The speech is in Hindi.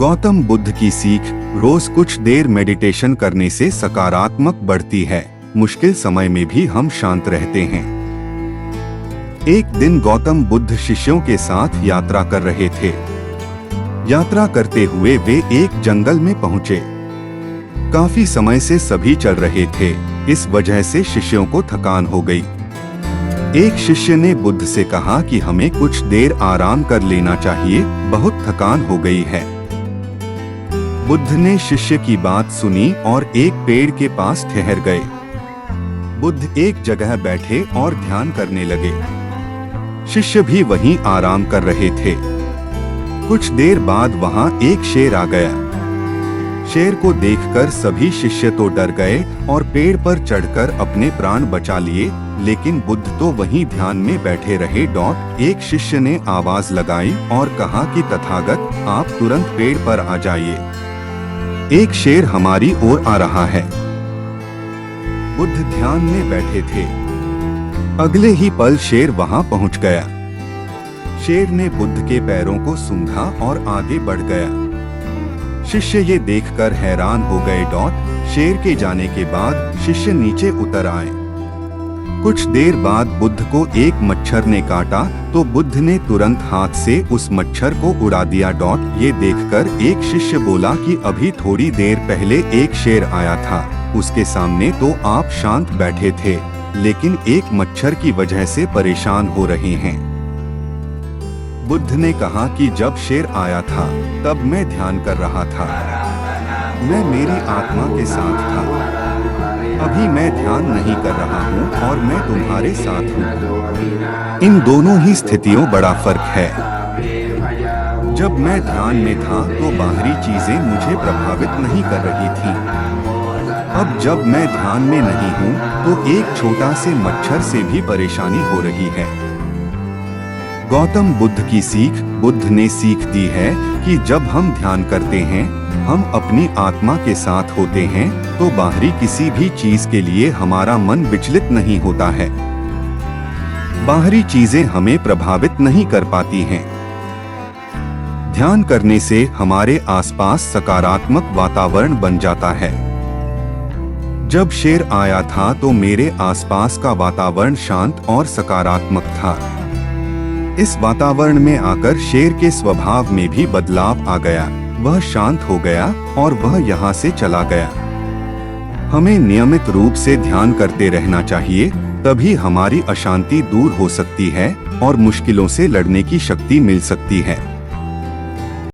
गौतम बुद्ध की सीख, रोज कुछ देर मेडिटेशन करने से सकारात्मक बढ़ती है। मुश्किल समय में भी हम शांत रहते हैं। एक दिन गौतम बुद्ध शिष्यों के साथ यात्रा कर रहे थे। यात्रा करते हुए वे एक जंगल में पहुंचे। काफी समय से सभी चल रहे थे, इस वजह से शिष्यों को थकान हो गई। एक शिष्य ने बुद्ध से कहा कि हमें कुछ देर आराम कर लेना चाहिए, बहुत थकान हो गई है। बुद्ध ने शिष्य की बात सुनी और एक पेड़ के पास ठहर गए। बुद्ध एक जगह बैठे और ध्यान करने लगे। शिष्य भी वहीं आराम कर रहे थे। कुछ देर बाद वहां एक शेर आ गया। शेर को देखकर सभी शिष्य तो डर गए और पेड़ पर चढ़कर अपने प्राण बचा लिए, लेकिन बुद्ध तो वहीं ध्यान में बैठे रहे। एक शिष्य ने आवाज लगाई और कहा कि तथागत, आप तुरंत पेड़ पर आ जाइए, एक शेर हमारी ओर आ रहा है। बुद्ध ध्यान में बैठे थे। अगले ही पल शेर वहां पहुंच गया। शेर ने बुद्ध के पैरों को सूंघा और आगे बढ़ गया। शिष्य ये देखकर हैरान हो गए। शेर के जाने के बाद शिष्य नीचे उतर आए। कुछ देर बाद बुद्ध को एक मच्छर ने काटा तो बुद्ध ने तुरंत हाथ से उस मच्छर को उड़ा दिया। ये देखकर एक शिष्य बोला कि अभी थोड़ी देर पहले एक शेर आया था, उसके सामने तो आप शांत बैठे थे, लेकिन एक मच्छर की वजह से परेशान हो रहे हैं। बुद्ध ने कहा कि जब शेर आया था तब मैं ध्यान कर रहा था, मैं मेरी आत्मा के साथ था। अभी मैं ध्यान नहीं कर रहा हूँ और मैं तुम्हारे साथ हूँ। इन दोनों ही स्थितियों बड़ा फर्क है। जब मैं ध्यान में था तो बाहरी चीजें मुझे प्रभावित नहीं कर रही थी। अब जब मैं ध्यान में नहीं हूँ तो एक छोटा से मच्छर से भी परेशानी हो रही है। गौतम बुद्ध की सीख, बुद्ध ने सीख दी है कि जब हम ध्यान करते हैं, हम अपनी आत्मा के साथ होते हैं, तो बाहरी किसी भी चीज के लिए हमारा मन विचलित नहीं होता है। बाहरी चीजें हमें प्रभावित नहीं कर पाती हैं। ध्यान करने से हमारे आसपास सकारात्मक वातावरण बन जाता है। जब शेर आया था तो मेरे आसपास का वातावरण शांत और सकारात्मक था। इस वातावरण में आकर शेर के स्वभाव में भी बदलाव आ गया। वह शांत हो गया और वह यहाँ से चला गया। हमें नियमित रूप से ध्यान करते रहना चाहिए, तभी हमारी अशांति दूर हो सकती है और मुश्किलों से लड़ने की शक्ति मिल सकती है।